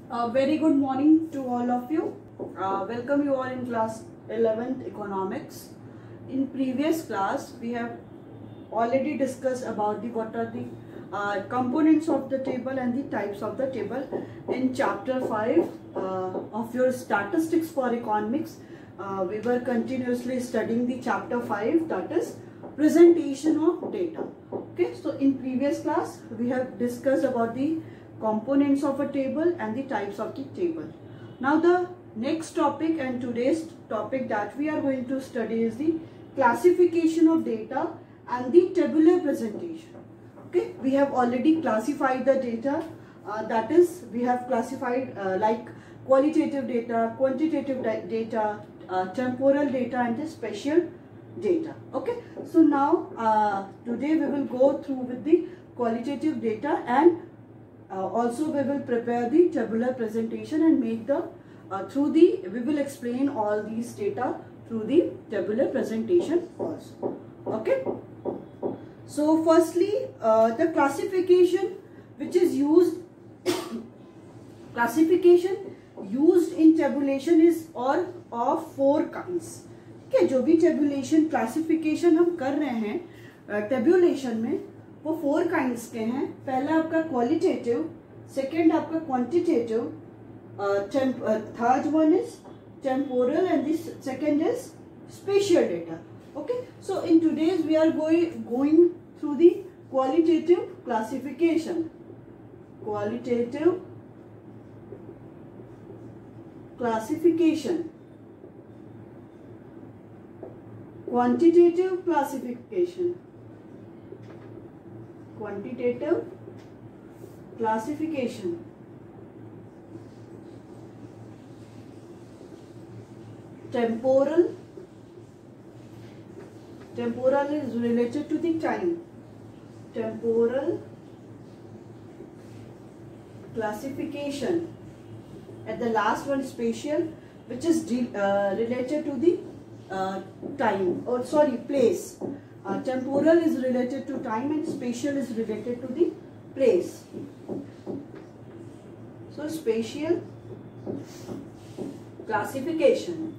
Very good morning to all of you. Welcome you all in class 11th economics. In previous class we have already discussed about what are the components of the table and the types of the table. In chapter 5 of your statistics for economics, we were continuously studying the chapter 5, that is presentation of data. Okay, so in previous class we have discussed about the components of a table and the types of the table. Now the next topic and today's topic that we are going to study is the classification of data and the tabular presentation. Okay, we have already classified the data, that is we have classified like qualitative data, quantitative data, temporal data and the spatial data. Okay, so now today we will go through with the qualitative data and also we will prepare the tabular presentation and make the we will explain all these data through the tabular presentation also. Okay, so firstly the classification which is used in tabulation is all of 4 kinds. Okay, जो भी tabulation classification हम कर रहे हैं tabulation में वो 4 kinds के हैं. पहला आपका qualitative, second आपका quantitative, third one is temporal and this second is spatial data. Okay, so in today's we are going through the qualitative classification. Qualitative classification, quantitative classification, quantitative classification, temporal is related to the time, temporal classification, and the last one spatial, which is related to the place. Temporal is related to time and spatial is related to the place. So spatial classification.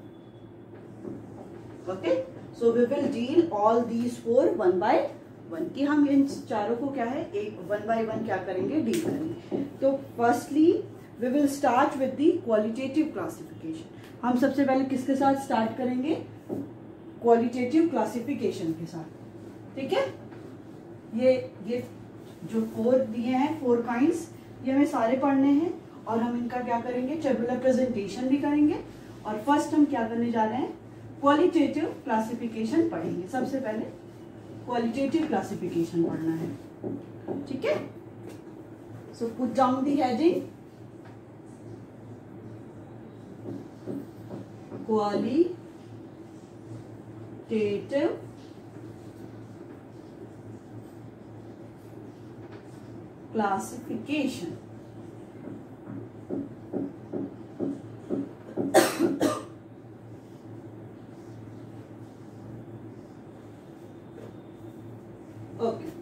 Okay, so we will deal all these 4 one by one. कि हम इन चारों को क्या है एक one by one क्या करेंगे deal करेंगे. तो firstly we will start with the qualitative classification. हम सबसे पहले किसके साथ स्टार्ट करेंगे? क्वालिटेटिव क्लासिफिकेशन के साथ. ठीक है, ये जो 4 दिए हैं 4 काइंड्स, ये हमें सारे पढ़ने हैं और हम इनका क्या करेंगे टेबुलर प्रेजेंटेशन भी करेंगे. और फर्स्ट हम क्या करने जा रहे हैं क्वालिटेटिव क्लासिफिकेशन पढ़ेंगे. सबसे पहले क्वालिटेटिव क्लासिफिकेशन पढ़ना है. ठीक है, so put down the heading qualitative classification. Okay,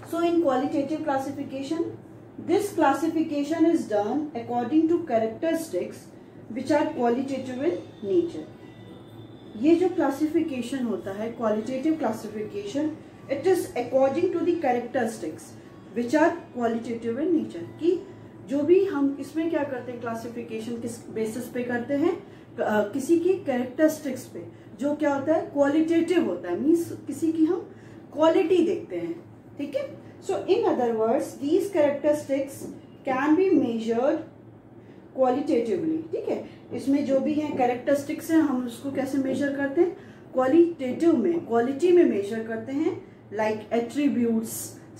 so in qualitative classification, this classification is done according to characteristics which are qualitative in nature. ये जो क्लासिफिकेशन होता है qualitative classification, it is according to the characteristics which are qualitative in nature. कि जो भी हम इसमें क्या करते हैं क्लासिफिकेशन किस बेसिस पे करते हैं, किसी की कैरेक्टरिस्टिक्स पे, जो क्या होता है क्वालिटेटिव होता है, मीन्स किसी की हम क्वालिटी देखते हैं. ठीक है, so in other words these characteristics can be measured qualitatively. ठीक है, इसमें जो भी है कैरेक्टरिस्टिक्स हैं हम उसको कैसे मेजर करते हैं क्वालिटेटिव में, क्वालिटी में मेजर करते हैं. Like attributes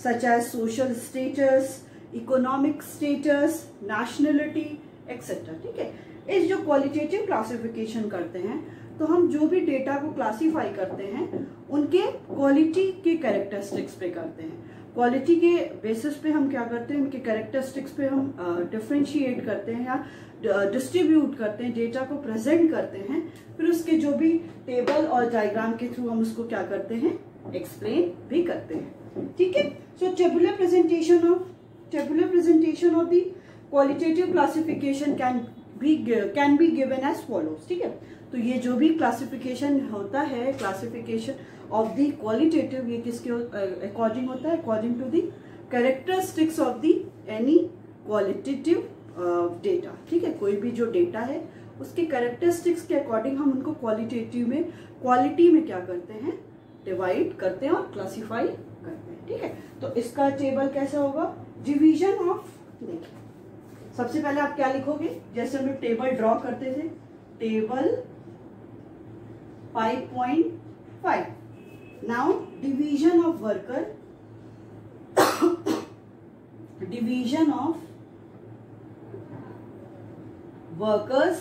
such as social status, economic status, nationality etcetera. ठीक है, इस जो क्वालिटेटिव क्लासिफिकेशन करते हैं तो हम जो भी डेटा को क्लासीफाई करते हैं उनके क्वालिटी के कैरेक्टरिस्टिक्स पे करते हैं. क्वालिटी के बेसिस पे हम क्या करते हैं, उनके कैरेक्टरिस्टिक्स पे हम डिफ्रेंशिएट करते हैं या डिस्ट्रीब्यूट करते हैं, डेटा को प्रेजेंट करते हैं. फिर उसके जो भी टेबल और डायग्राम के थ्रू हम उसको क्या करते हैं एक्सप्लेन भी करते हैं. ठीक है, so tabular presentation of the qualitative classification can be given as follows, ठीक है। तो ये जो भी क्लासिफिकेशन होता है, क्लासिफिकेशन ऑफ द क्वालिटेटिव, ये किसके अकॉर्डिंग होता है? According to the characteristics of the any qualitative data, ठीक है। कोई भी जो डेटा है उसके कैरेक्टरिस्टिक्स के अकॉर्डिंग हम उनको क्वालिटेटिव में, क्वालिटी में क्या करते हैं? डिवाइड करते हैं और क्लासिफाई करते हैं, ठीक है। तो इसका टेबल कैसा होगा? डिवीजन ऑफ, देखिए सबसे पहले आप क्या लिखोगे? जैसे हम लोग टेबल ड्रॉ करते थे, table 5.5, now division of worker, division of workers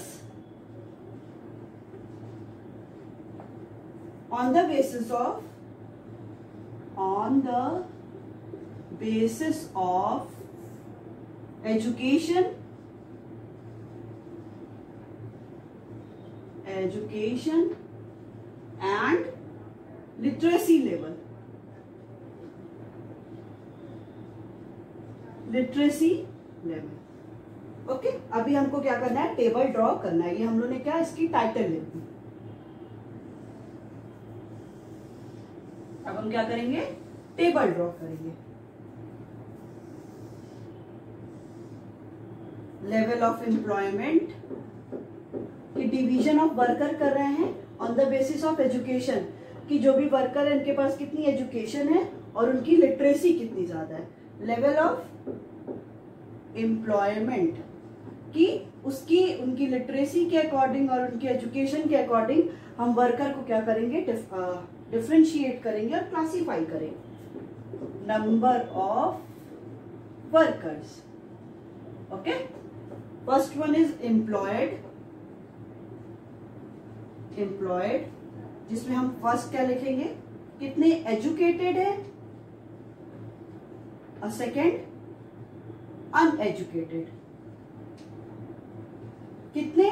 on the basis of education and literacy level, okay. अभी हमको क्या करना है? टेबल ड्रॉ करना है। ये हम लोग ने क्या, इसकी टाइटल ले ली। अब हम क्या करेंगे? टेबल ड्रॉ करेंगे। लेवल ऑफ एम्प्लॉयमेंट की डिवीजन ऑफ वर्कर कर रहे हैं on the basis of education, कि जो भी वर्कर है उनके पास कितनी एजुकेशन है और उनकी लिटरेसी कितनी ज्यादा है। लेवल ऑफ एम्प्लॉयमेंट कि उसकी, उनकी लिटरेसी के अकॉर्डिंग और उनकी एजुकेशन के अकॉर्डिंग हम वर्कर को क्या करेंगे? डिफरेंशिएट करेंगे और क्लासिफाई करेंगे। Number of workers, okay. First one is employed, जिसमें हम फर्स्ट क्या लिखेंगे? कितने एजुकेटेड है, और सेकेंड अनएजुकेटेड। कितने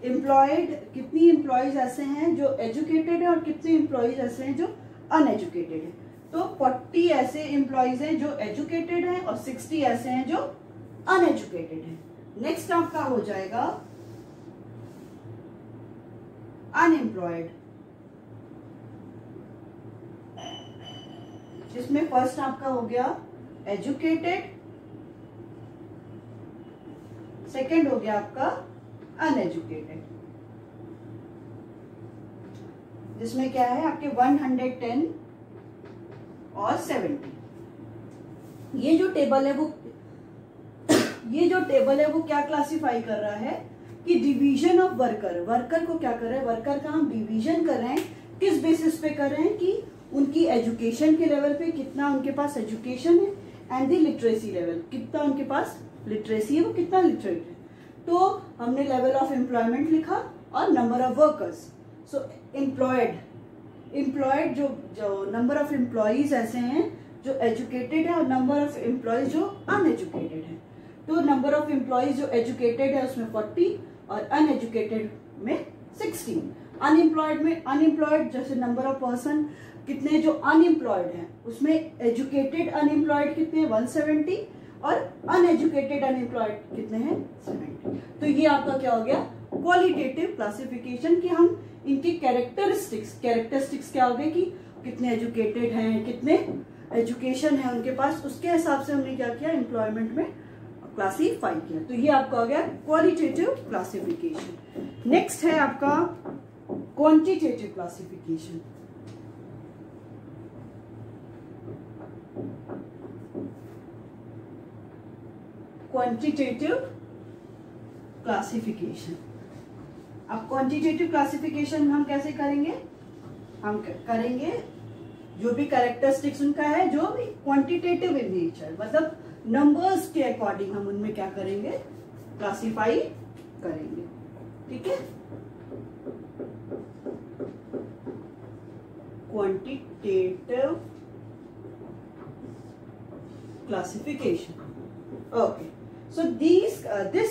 एम्प्लॉयड, कितनी एम्प्लॉयज ऐसे हैं जो एजुकेटेड है और कितने एम्प्लॉयज ऐसे हैं जो अनएजुकेटेड है। तो 40 ऐसे एम्प्लॉयज हैं जो एजुकेटेड हैं और 60 ऐसे हैं जो अनएजुकेटेड हैं। नेक्स्ट आपका हो जाएगा अनएम्प्लॉयड, जिसमें फर्स्ट आपका हो गया एजुकेटेड, सेकेंड हो गया आपका अनएजुकेटेड, जिसमें क्या है आपके 110 और 70। ये जो टेबल है वो क्या क्लासिफाई कर रहा है कि डिवीजन ऑफ वर्कर को क्या कर रहे हैं? वर्कर का हम डिवीजन कर रहे हैं। किस बेसिस पे कर रहे हैं? कि उनकी एजुकेशन के लेवल पे कितना उनके पास एजुकेशन है, एंड द लिटरेसी लेवल, कितना उनके पास लिटरेसी है, वो कितना लिटरेट है। तो हमने लेवल ऑफ एम्प्लॉयमेंट लिखा और number of workers. So employed जो नंबर ऑफ एम्प्लॉयज ऐसे हैं जो एजुकेटेड है और नंबर ऑफ एम्प्लॉयज जो अनएजुकेटेड है। तो नंबर ऑफ एम्प्लॉयज जो एजुकेटेड है उसमें 40 और अनएजुकेटेड में 16। अनएम्प्लॉयड जैसे नंबर ऑफ पर्सन कितने जो अनएम्प्लॉयड हैं, उसमें एजुकेटेड अनएम्प्लॉयड कितने? 170 और अनएजुकेटेड अनएम्प्लॉयड कितने हैं? 70। तो ये आपका क्या हो गया? क्वालिटेटिव क्लासिफिकेशन, कि हम इनकी कैरेक्टरिस्टिक्स क्या हो गए कि कितने एजुकेटेड हैं, कितने एजुकेशन है उनके पास, उसके हिसाब से हमने क्या किया? एम्प्लॉयमेंट में क्लासीफाई किया। तो ये आपका हो गया क्वालिटेटिव क्लासिफिकेशन। नेक्स्ट है आपका क्वांटिटेटिव क्लासिफिकेशन। क्वांटिटेटिव क्लासिफिकेशन, अब क्वांटिटेटिव क्लासिफिकेशन हम कैसे करेंगे? हम करेंगे जो भी कैरेक्टरिस्टिक्स उनका है, जो भी क्वांटिटेटिव इन नेचर, मतलब नंबर्स के अकॉर्डिंग हम उनमें क्या करेंगे? क्लासिफाई करेंगे, ठीक है। Quantitative classification, okay, so this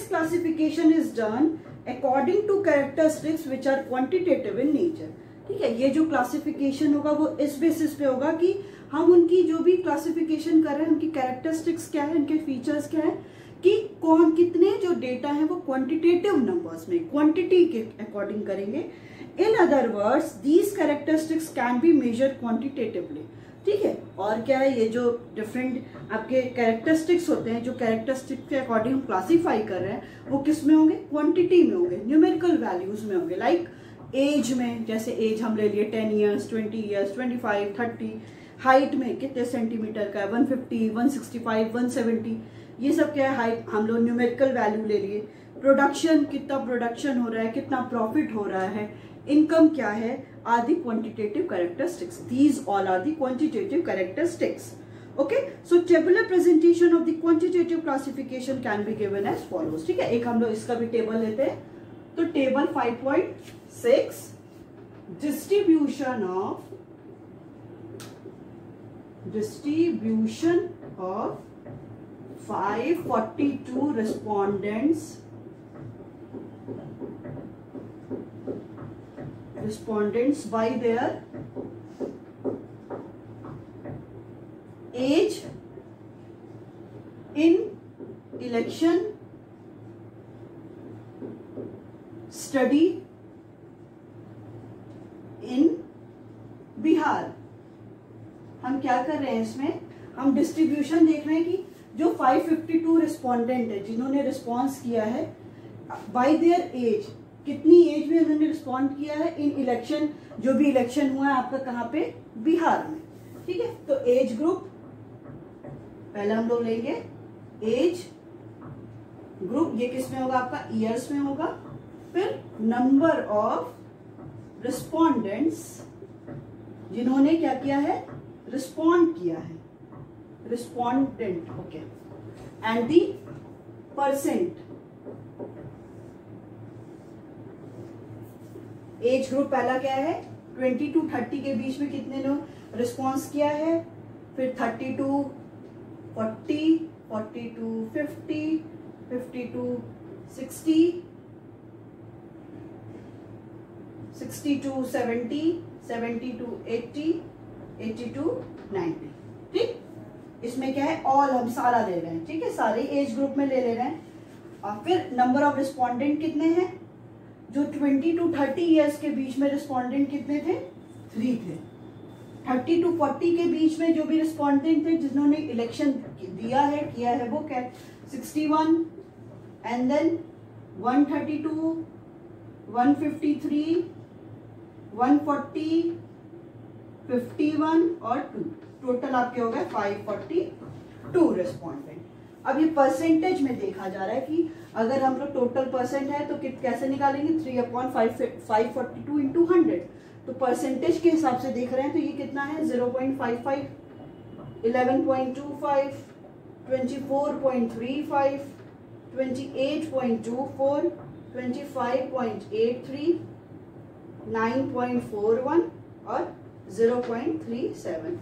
classification is done according to characteristics which are quantitative in nature, ठीक है। ये जो क्लासिफिकेशन होगा वो इस बेसिस पे होगा कि हम उनकी जो भी क्लासिफिकेशन कर रहे हैं उनकी कैरेक्टरिस्टिक्स क्या है, उनके फीचर्स क्या है, कि कौन कितने जो डेटा है वो क्वांटिटेटिव नंबर्स में क्वांटिटी के अकॉर्डिंग करेंगे। In other words these characteristics can be measure quantitatively. ठीक है, और क्या है, ये जो डिफरेंट आपके कैरेक्टरिस्टिक्स होते हैं, जो कैरेक्टरिस्टिक्स के अकॉर्डिंग हम क्लासीफाई कर रहे हैं, वो किस में होंगे, क्वांटिटी में होंगे, न्यूमेरिकल वैल्यूज में होंगे। लाइक एज में, जैसे एज हम ले लिए 10 ईयर्स, 20 ईयर्स, 25, 30। हाइट में कितने सेंटीमीटर का है, 150, 165, 170, ये सब क्या है, हाइट हम लोग न्यूमेरिकल वैल्यू ले लिए। प्रोडक्शन, कितना प्रोडक्शन हो रहा है, कितना प्रॉफिट हो रहा है, इनकम क्या है, are the quantitative characteristics. These all are the quantitative characteristics. Okay, so tabular presentation of the quantitative classification can be given as follows. ठीक है, एक हम लोग इसका भी टेबल लेते हैं। तो table 5.6, distribution of 542 respondents by their age in election, study in Bihar. हम क्या कर रहे हैं इसमें, हम डिस्ट्रीब्यूशन देख रहे हैं कि जो 552 रिस्पोंडेंट है जिन्होंने रिस्पॉन्स किया है, बाय देयर एज, कितनी एज में उन्होंने रिस्पॉन्ड किया है, इन इलेक्शन, जो भी इलेक्शन हुआ है आपका कहाँ पे, बिहार में। ठीक है, तो एज ग्रुप पहले हम लोग लेंगे, एज ग्रुप ये किस में होगा आपका, ईयर्स में होगा। फिर नंबर ऑफ रिस्पोंडेंट्स जिन्होंने क्या किया है, रिस्पॉन्ड किया है, respondent. Okay, and the percent. Age group पहला क्या है, 20 to 30 के बीच में कितने लोग रिस्पॉन्स किया है, फिर 30 to 40, 40 to 50, 50 to 60, 60 to 70, 70 to 80, 80 to 90। ठीक, इसमें क्या है, ऑल हम सारा ले रहे हैं। ठीक है, सारे एज ग्रुप में ले रहे हैं। और फिर नंबर ऑफ रिस्पोंडेंट कितने हैं, जो 20 to 30 ईयर्स के बीच में रिस्पोंडेंट कितने थे, 3 थे। 30 to 40 के बीच में जो भी रिस्पोंडेंट थे जिन्होंने इलेक्शन दिया है, किया है, वो क्या, 61, एंड देन 132, 153, 140, 51 और 2, टोटल आपके हो गए 542 रिस्पोंडेंट। अब ये परसेंटेज में देखा जा रहा है कि अगर हम लोग टोटल परसेंट है तो कैसे निकालेंगे, 3/542 इंटू 100। तो परसेंटेज के हिसाब से देख रहे हैं तो ये कितना है, 0.55, 11.25, 24.35, 28.24, 25.83, 9.41 और 0.37।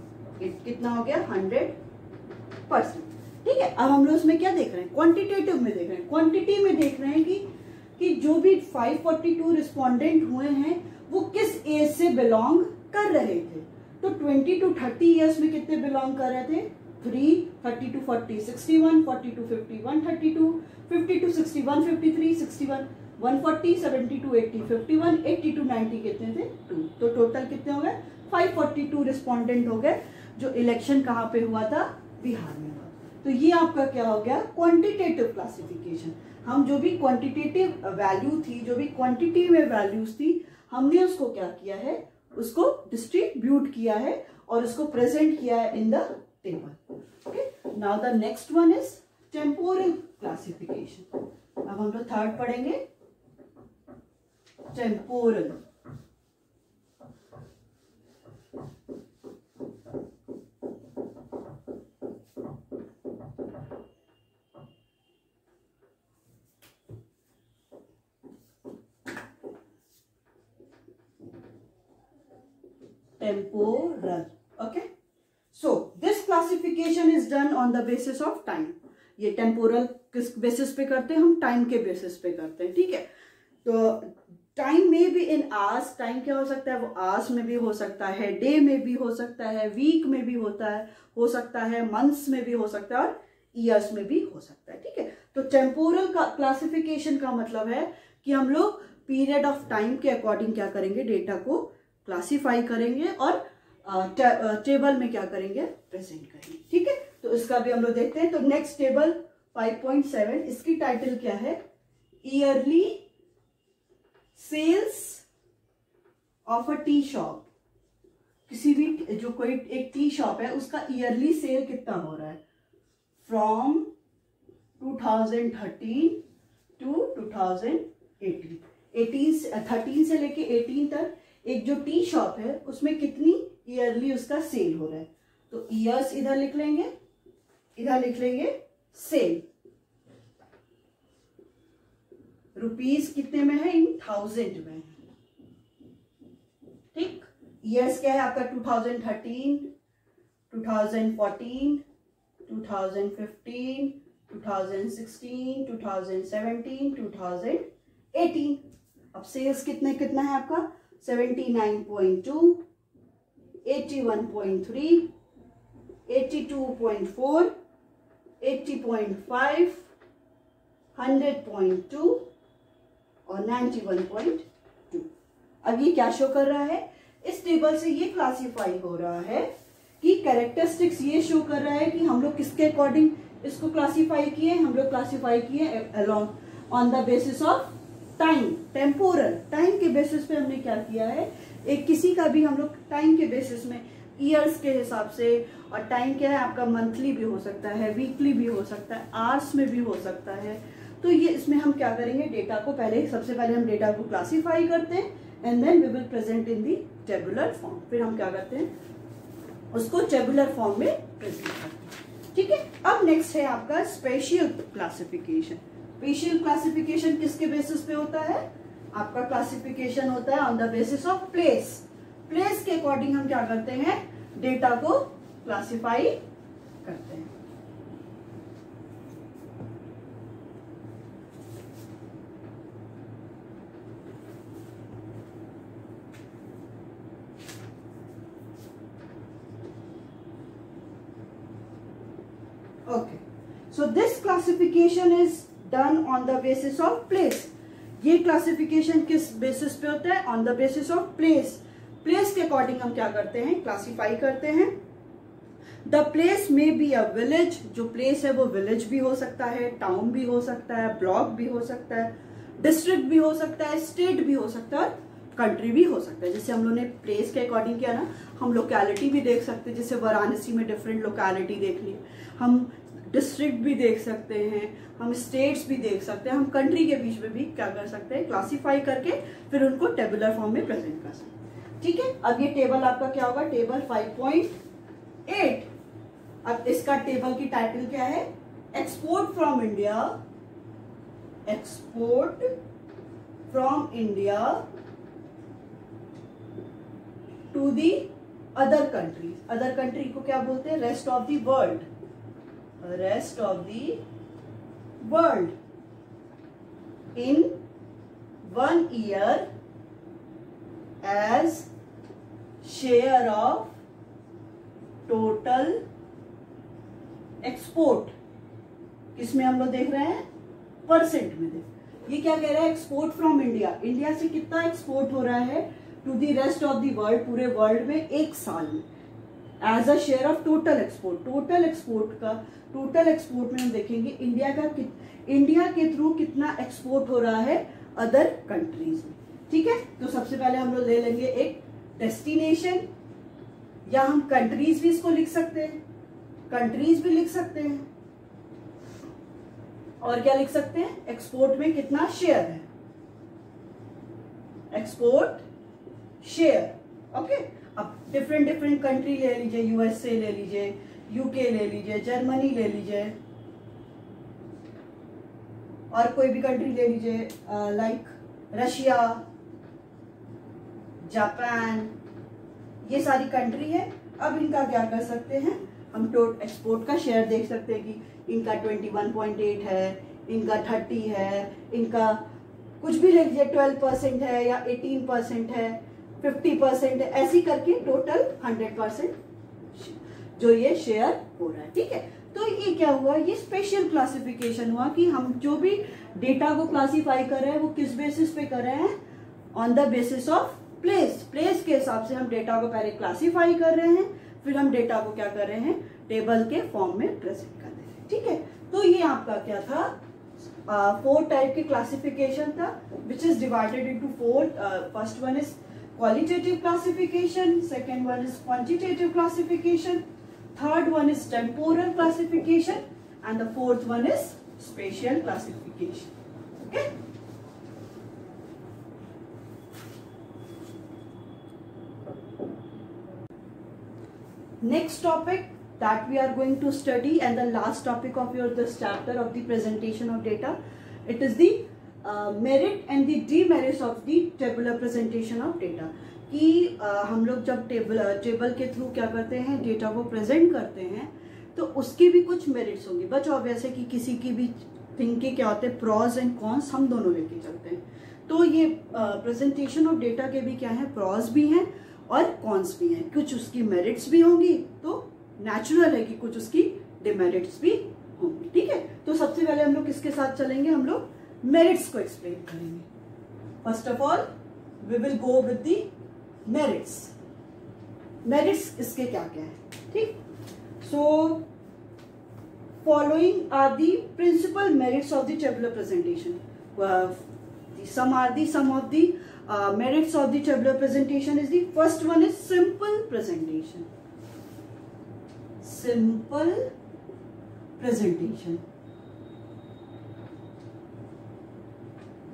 कितना हो गया, 100%। ठीक है, अब हम लोग इसमें क्या देख रहे हैं, क्वांटिटेटिव में देख रहे हैं। क्वांटिटी में देख रहे हैं कि जो भी 542 रिस्पोंडेंट हुए हैं वो किस एज से बिलोंग कर रहे थे। तो 20 to 30 ईयर्स में कितने बिलोंग कर रहे थे, 3, 30 to 40, 61, 40 to 50, 132, 50 to 60, 153, 61, 140, 70 to 80, 51, 80 to 90 कितने थे, 2। तो टोटल कितने हो गए, 542 रिस्पोंडेंट हो गए, जो इलेक्शन कहाँ पे हुआ था, बिहार में हुआ। तो ये आपका क्या हो गया, क्वांटिटेटिव क्लासिफिकेशन। हम जो भी क्वांटिटेटिव वैल्यू थी, जो भी क्वांटिटी में वैल्यूज थी, हमने उसको क्या किया है, उसको डिस्ट्रीब्यूट किया है और उसको प्रेजेंट किया है in the table. Okay, now the next one is temporal classification. अब हम लोग थर्ड पढ़ेंगे, temporal. Temporal. Okay, so this classification is done on the basis of time. ये टेम्पोरल किस बेसिस पे करते हैं, हम टाइम के बेसिस पे करते हैं। ठीक है, तो टाइम में भी इन आवर्स, टाइम क्या हो सकता है, वो आवर्स में भी हो सकता है, डे में भी हो सकता है, वीक में भी हो सकता है, मंथ्स में भी हो सकता है और ईयर्स में भी हो सकता है। ठीक है, तो टेम्पोरल क्लासिफिकेशन का मतलब है कि हम लोग पीरियड ऑफ टाइम के अकॉर्डिंग क्या करेंगे, डेटा को क्लासिफाई करेंगे और टेबल में क्या करेंगे, प्रेजेंट करेंगे। ठीक है, तो इसका भी हम लोग देखते हैं। तो नेक्स्ट टेबल 5.7, इसकी टाइटल क्या है, yearly sales of a tea shop. किसी भी जो कोई एक टी शॉप है उसका ईयरली सेल कितना हो रहा है फ्रॉम 2013 टू 2018, 13 से लेके 18 तक एक जो टी शॉप है उसमें कितनी ईयरली उसका सेल हो रहा है। तो ईयर्स इधर लिख लेंगे, इधर लिख लेंगे सेल, रुपीस कितने में है, इन 1000 में है। ठीक, ईयर्स क्या है आपका 2013, 2014, 2015, 2016, 2017, 2018। अब सेल्स कितना है आपका 79.2, 81.3, 82.4, 80.5, 100.2 और 91.2। अब ये क्या शो कर रहा है, इस टेबल से ये क्लासिफाई हो रहा है कि कैरेक्टरिस्टिक्स ये शो कर रहा है कि हम लोग किसके अकॉर्डिंग इसको क्लासिफाई किए, हम लोग क्लासिफाई किए along on the basis of time, temporal time के बेसिस पे हमने क्या किया है, एक किसी का भी हम लोग टाइम के बेसिस में ईयर्स के हिसाब से, और टाइम क्या है आपका मंथली भी हो सकता है, वीकली भी हो सकता है, आवर्स में भी हो सकता है। तो ये इसमें हम क्या करेंगे, डेटा को सबसे पहले हम डेटा को क्लासिफाई करते हैं and then we will present in the tabular form. फिर हम क्या करते हैं, उसको टेबुलर फॉर्म में प्रेजेंट करते हैं। ठीक है, अब नेक्स्ट है आपका स्पेशियल क्लासिफिकेशन। स्पेशियल क्लासिफिकेशन किसके बेसिस पे होता है, आपका क्लासिफिकेशन होता है on the basis of place. Place के अकॉर्डिंग हम क्या करते हैं, डेटा को क्लासिफाई करते हैं। Okay, so this classification is done on the basis of place. ये क्लासिफिकेशन किस बेसिस पे होता है, on the basis of place. Place के अकॉर्डिंग हम क्या करते हैं, क्लासिफाई करते हैं। द प्लेस में बी अ विलेज, जो प्लेस है वो विलेज भी हो सकता है, टाउन भी हो सकता है, ब्लॉक भी हो सकता है, डिस्ट्रिक्ट भी हो सकता है, स्टेट भी हो सकता है, कंट्री भी हो सकता है। जैसे हम लोग ने प्लेस के अकॉर्डिंग किया ना, हम लोकेलिटी भी देख सकते हैं, जैसे वाराणसी में डिफरेंट लोकेलिटी देख ली, हम डिस्ट्रिक्ट भी देख सकते हैं, हम स्टेट्स भी देख सकते हैं, हम कंट्री के बीच में भी क्या कर सकते हैं, क्लासिफाई करके फिर उनको टेबुलर फॉर्म में प्रेजेंट कर सकते हैं। ठीक है, अब ये टेबल आपका क्या होगा, टेबल 5.8। अब इसका टेबल की टाइटल क्या है, export from India, export from India to the other countries. Other country को क्या बोलते हैं, rest of the world, rest of the world in 1 year as share of total export। किसमें हम लोग देख रहे हैं, परसेंट में देख। ये क्या कह रहा है, एक्सपोर्ट फ्रॉम इंडिया, इंडिया से कितना एक्सपोर्ट हो रहा है to the rest of the world, पूरे वर्ल्ड में एक साल में, as a share of total export. Total export का, टोटल एक्सपोर्ट में हम देखेंगे इंडिया के थ्रू कितना एक्सपोर्ट हो रहा है अदर कंट्रीज में। ठीक है, तो सबसे पहले हम लोग ले लेंगे एक डेस्टिनेशन, या हम कंट्रीज भी इसको लिख सकते हैं, कंट्रीज भी लिख सकते हैं, और क्या लिख सकते हैं, एक्सपोर्ट में कितना शेयर है, एक्सपोर्ट शेयर। ओके, अब डिफरेंट कंट्री ले लीजिए, यूएसए ले लीजिए, यूके ले लीजिए, जर्मनी ले लीजिए, और कोई भी कंट्री ले लीजिए, लाइक रशिया, जापान, ये सारी कंट्री है। अब इनका क्या कर सकते हैं, हम टोटल एक्सपोर्ट का शेयर देख सकते हैं कि इनका 21.8 है, इनका 30 है, इनका कुछ भी ले लीजिए 12% है, या 18% है, 50% है, ऐसी करके टोटल 100% जो ये शेयर हो रहा है। ठीक है, तो ये क्या हुआ, ये स्पेशल क्लासिफिकेशन हुआ कि हम जो भी डेटा को क्लासिफाई कर रहे हैं वो किस बेसिस पे कर रहे हैं, on the basis of place. Place के हिसाब से हम डेटा को पहले क्लासिफाई कर रहे हैं, फिर हम डेटा को क्या कर रहे हैं, टेबल के फॉर्म में प्रेजेंट कर रहे हैं। ठीक है, तो ये आपका क्या था, 4 टाइप के क्लासिफिकेशन था, which is divided into 4। First one is qualitative classification, second one is quantitative classification, third one is temporal classification, and the fourth one is spatial classification. Okay. Next topic that we are going to study, and the last topic of this chapter of the presentation of data, it is the merit and the demerits of the tabular presentation of data. कि हम लोग जब table के through क्या करते हैं, data को present करते हैं, तो उसकी भी कुछ मेरिट्स होंगी। बट ऑब्वियस है कि किसी की भी थिंग के क्या होते हैं, प्रॉज एंड कॉन्स हम दोनों लेके चलते हैं। तो ये प्रेजेंटेशन ऑफ डेटा के भी क्या है, प्रॉज भी हैं और कॉन्स भी हैं। कुछ उसकी मेरिट्स भी होंगी, तो नेचुरल है कि कुछ उसकी डिमेरिट्स भी होंगी। ठीक है, तो सबसे पहले हम लोग किसके साथ चलेंगे, हम लोग मेरिट्स को एक्सप्लेन करेंगे। First of all we will go with the merits. Merits इसके क्या क्या है, ठीक। So following are the principal merits of the tabular presentation. some of the merits of the tabular presentation is the first one is simple presentation. Simple presentation.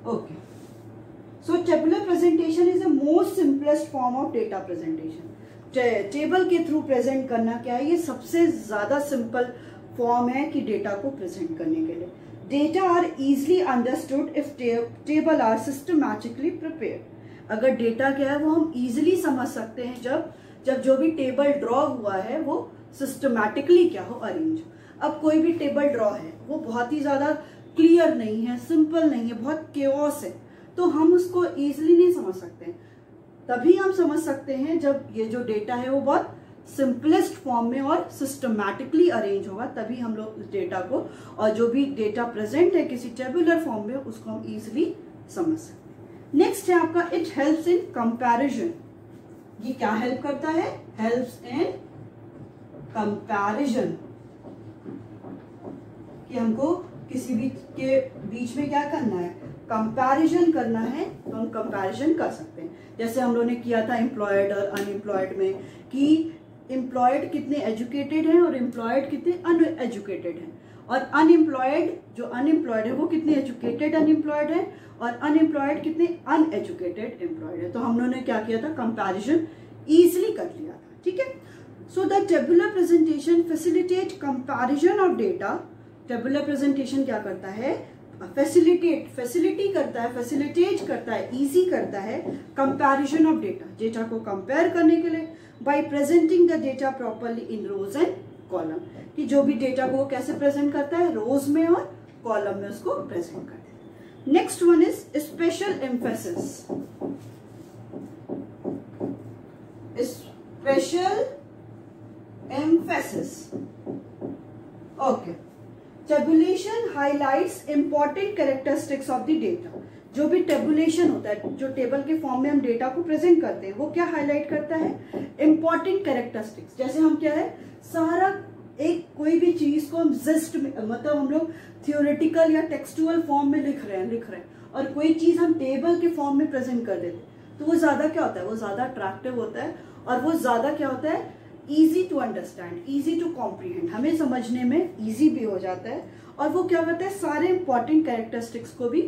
Okay. So tabular presentation is the most simplest form of data presentation. Table के through present करना क्या है, ये सबसे ज्यादा simple form है कि data को प्रेजेंट करने के लिए। Data are easily understood if table are systematically prepared. अगर डेटा क्या है वो हम इजिली समझ सकते हैं जब जो भी टेबल ड्रॉ हुआ है वो सिस्टमैटिकली क्या हो, अरेंज हो। अब कोई भी टेबल ड्रॉ है वो बहुत ही ज्यादा क्लियर नहीं है, सिंपल नहीं है, बहुत केओस है, तो हम उसको इजिली नहीं समझ सकते। तभी हम समझ सकते हैं जब ये जो डेटा है वो बहुत सिंपलेस्ट फॉर्म में और सिस्टमैटिकली अरेंज होगा, तभी हम लोग उस डेटा को और जो भी डेटा प्रेजेंट है किसी टेबुलर फॉर्म में उसको हम इजिली समझ सकते हैं। नेक्स्ट है आपका इट हेल्प्स इन कंपैरिजन। ये क्या हेल्प करता है, हेल्प्स इन कंपैरिजन, कि हमको किसी भी के बीच में क्या करना है, कंपैरिजन करना है, तो हम कंपैरिजन कर सकते हैं। जैसे हम लोगों ने किया था एम्प्लॉयड और अनएम्प्लॉयड में, कि एम्प्लॉयड कितने एजुकेटेड हैं और एम्प्लॉयड कितने अनएजुकेटेड हैं, और अनएम्प्लॉयड जो अनएम्प्लॉयड है वो कितने एजुकेटेड अनएम्प्लॉयड है, और अनएम्प्लॉयड कितने अनएजुकेटेड एम्प्लॉयड है। तो हम लोगों ने क्या किया था, कंपैरिजन इजिली कर लिया था। ठीक है, so the tabular presentation facilitate comparison of data. Tabular presentation क्या करता है, फैसिलिटेट करता है, इजी करता है कंपैरिजन ऑफ डेटा को कंपेयर करने के लिए, by presenting the data properly in rows and column. कि जो भी डेटा को कैसे प्रेजेंट करता है, रोज में और कॉलम में उसको प्रेजेंट करता है। Next one is special emphasis. Special emphasis, okay. Tabulation highlights important characteristics of the data. जो भी टेबुलेशन होता है, जो टेबल के फॉर्म में हम डेटा को प्रेजेंट करते हैं, वो क्या हाईलाइट करता है, इंपॉर्टेंट कैरेक्टरिस्टिक्स। जैसे हम क्या है, सारा एक कोई भी चीज को हम जिस्ट में, मतलब हम लोग थियोरेटिकल या टेक्सचुअल फॉर्म में लिख रहे हैं, और कोई चीज हम टेबल के फॉर्म में प्रेजेंट कर देते हैं, तो वो ज्यादा क्या होता है, वो ज्यादा अट्रैक्टिव होता है, और वो ज्यादा क्या होता है, easy to understand, easy to comprehend, हमें समझने में इजी भी हो जाता है, और वो क्या करता है, सारे इंपॉर्टेंट कैरेक्टरिस्टिक्स को भी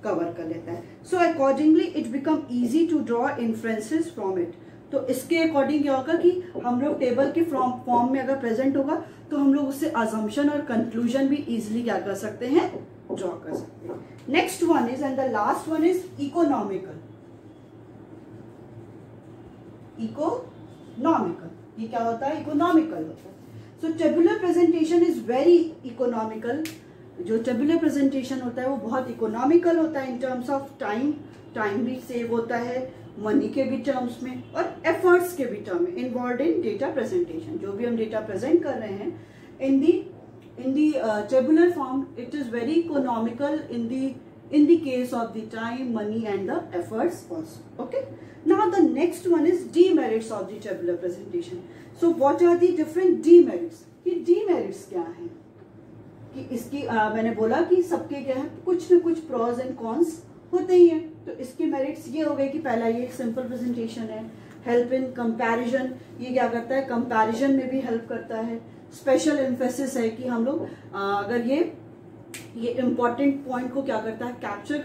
कवर कर लेता है। So accordingly it become easy to draw inferences from it. तो इसके अकॉर्डिंग क्या होगा कि हम लोग टेबल के फॉर्म में अगर प्रेजेंट होगा तो हम लोग उससे अजम्पशन और कंक्लूजन भी इजिली क्या कर सकते हैं, ड्रॉ कर सकते हैं। Next one is, and the last one is economical. ये क्या होता है, इकोनॉमिकल होता है। So tabular presentation is very economical. जो टेबुलर प्रेजेंटेशन होता है वो बहुत इकोनॉमिकल होता है इन टर्म्स ऑफ टाइम भी सेव होता है, मनी के भी टर्म्स में और एफर्ट्स के भी टर्म में, इन्वॉल्व इन डेटा प्रेजेंटेशन। जो भी हम डेटा प्रेजेंट कर रहे हैं इन दी in the tabular form, it is very economical in the case of the time, money and the efforts also. Okay. Now the next one is demerits of the tabular presentation. So what are the different demerits? कि demerits क्या हैं? कि इसकी मैंने बोला कि सबके क्या है, कुछ न कुछ pros and cons होते ही हैं. तो इसके मेरिट्स ये हो गए कि पहला ये सिंपल प्रेजेंटेशन है, हेल्प इन कंपैरिजन, ये क्या करता है, कंपैरिजन में भी हेल्प करता है. स्पेशल एम्फेसिस है कि हम लोग अगर ये इम्पोर्टेंट पॉइंट को क्या करता है, कैप्चर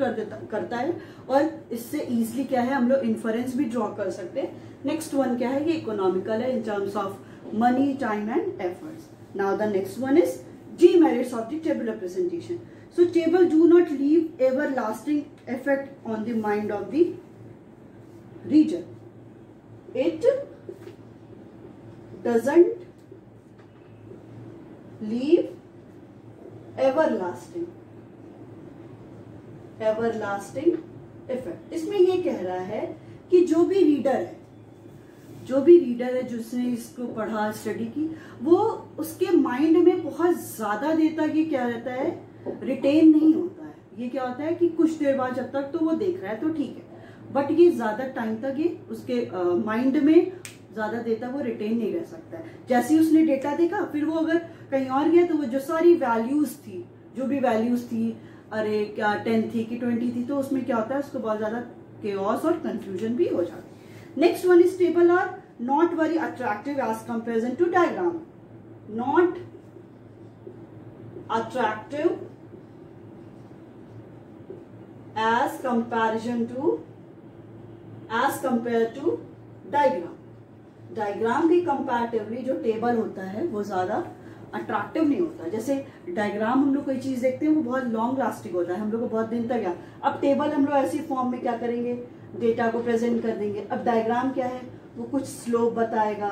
करता है और इससे इजीली क्या है हम लोग इन्फरेंस भी ड्रॉ कर सकते हैं. नेक्स्ट वन क्या है, ये इकोनॉमिकल है in terms of money, time and efforts. Now the next one is demerits of the tabular presentation. So table do not leave everlasting effect on the mind of the reader. It doesn't leave everlasting effect. इसमें ये कह रहा है कि जो भी reader है जिसने इसको पढ़ा, स्टडी की, वो उसके माइंड में बहुत ज्यादा देर तक ये क्या रहता है, रिटेन नहीं होता है. ये क्या होता है कि कुछ देर बाद जब तक तो वो देख रहा है तो ठीक है, बट ये ज्यादा टाइम तक ये उसके माइंड में ज्यादा देर तक वो रिटेन नहीं रह सकता है. जैसे ही उसने डेटा देखा, फिर वो अगर कहीं और गया तो वो जो सारी वैल्यूज थी, जो भी वैल्यूज थी, अरे क्या 10 थी कि 20 थी, तो उसमें क्या होता है, उसको बहुत ज्यादा केओस और कंफ्यूजन भी हो जाता है. Next one is table are not very attractive as comparison to diagram. Not attractive as compared to diagram. Diagram भी कंपैरेटिवली जो टेबल होता है वो ज्यादा अट्रैक्टिव नहीं होता. जैसे डायग्राम हम लोग कोई चीज देखते हैं वो बहुत लॉन्ग लास्टिंग होता है, हम लोग को बहुत दिन तक याद. अब टेबल हम लोग ऐसी फॉर्म में क्या करेंगे, डेटा को प्रेजेंट कर देंगे. अब डायग्राम क्या है, वो कुछ स्लोप बताएगा,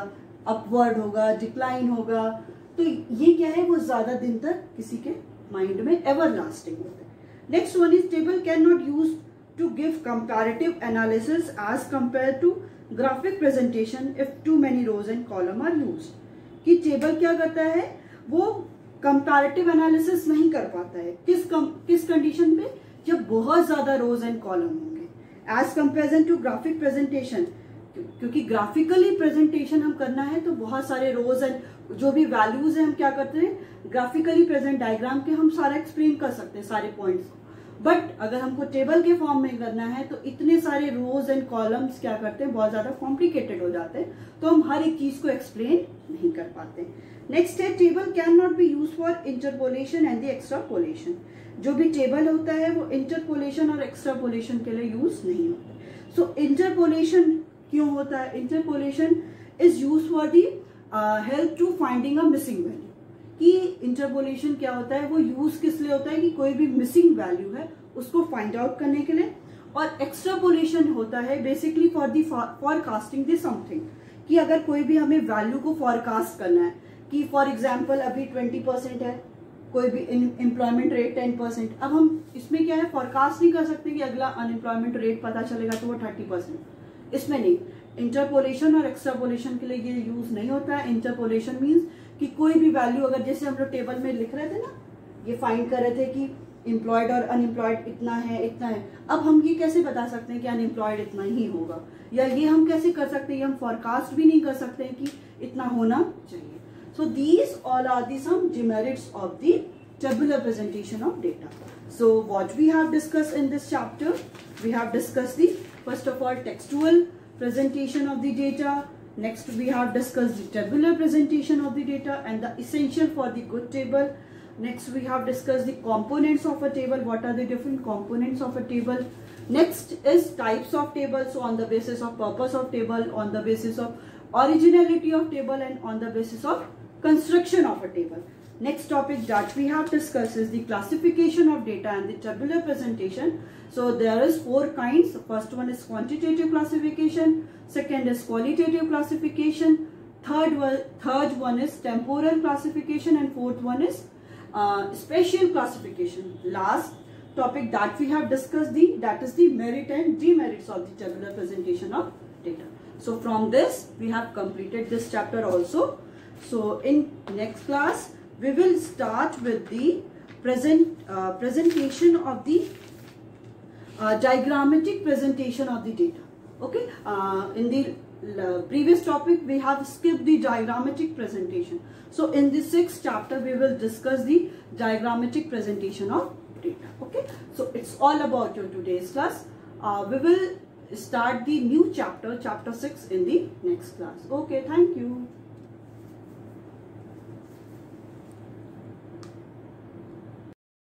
अपवर्ड होगा, डिक्लाइन होगा, तो ये क्या है, वो ज्यादा दिन तक किसी के माइंड में एवर लास्टिंग होता है. Next one is table can not use to give comparative analysis as compare to graphic presentation if too many rows and column are used. कि टेबल क्या करता है, वो कंपैरेटिव एनालिसिस नहीं कर पाता है. किस कंडीशन पे, जब बहुत ज्यादा रोज एंड कॉलम होंगे, as comparison to graphic presentation. क्योंकि ग्राफिकली प्रेजेंटेशन हम करना है तो बहुत सारे रोज एंड जो भी वैल्यूज है हम क्या करते हैं, ग्राफिकली प्रेजेंट डायग्राम के हम सारा एक्सप्लेन कर सकते हैं सारे पॉइंट्स को. बट अगर हमको टेबल के फॉर्म में करना है तो इतने सारे रोज एंड कॉलम्स क्या करते हैं, बहुत ज्यादा कॉम्प्लिकेटेड हो जाते हैं, तो हम हर एक चीज को एक्सप्लेन नहीं कर पाते. नेक्स्ट है table can not be use for interpolation and the extrapolation. जो भी टेबल होता है वो इंटरपोलेशन और एक्स्ट्रापोलेशन के लिए यूज नहीं होता. सो इंटरपोलेशन क्यों होता है, interpolation is use for the help to finding a missing value. कि इंटरपोलेशन क्या होता है, वो यूज किस लिए होता है कि कोई भी मिसिंग वैल्यू है उसको फाइंड आउट करने के लिए. और एक्स्ट्रापोलेशन होता है basically for the forecasting the something. कि अगर कोई भी हमें वैल्यू को फॉरकास्ट करना है, कि फॉर एग्जाम्पल अभी 20% है, कोई भी एम्प्लॉयमेंट रेट 10%. अब हम इसमें क्या है, फॉरकास्ट नहीं कर सकते कि अगला अनएम्प्लॉयमेंट रेट पता चलेगा तो वो 30%. इसमें नहीं. इंटरपोलेशन और एक्स्ट्रापोलेशन के लिए ये यूज नहीं होता है. इंटरपोलेशन मीन्स कि कोई भी वैल्यू, अगर जैसे हम लोग टेबल में लिख रहे थे ना, ये फाइंड कर रहे थे कि एम्प्लॉयड और अनएम्प्लॉयड इतना है इतना है. अब हम ये कैसे बता सकते हैं कि अनएम्प्लॉयड इतना ही होगा, या ये हम कैसे कर सकते हैं, हम फॉरकास्ट भी नहीं कर सकते हैं कि इतना होना चाहिए. So these all are the some demerits of the tabular presentation of data. So what we have discussed in this chapter, we have discussed the first of all textual presentation of the data. Next we have discussed the tabular presentation of the data and the essential for the good table. Next we have discussed the components of a table. What are the different components of a table? Next is types of table. So on the basis of purpose of table, on the basis of originality of table, and on the basis of construction of a table. Next topic that we have discussed is the classification of data and the tabular presentation. So there is 4 kinds. The first one is quantitative classification, second is qualitative classification, third one is temporal classification, and fourth one is spatial classification. Last topic that we have discussed that is the merit and demerits of the tabular presentation of data. So from this we have completed this chapter also. So in next class we will start with the presentation of the diagrammatic presentation of the data. Okay, in the previous topic we have skipped the diagrammatic presentation. So in the 6th chapter we will discuss the diagrammatic presentation of data. Okay, so it's all about your today's class. We will start the new chapter, chapter 6, in the next class. Okay, thank you.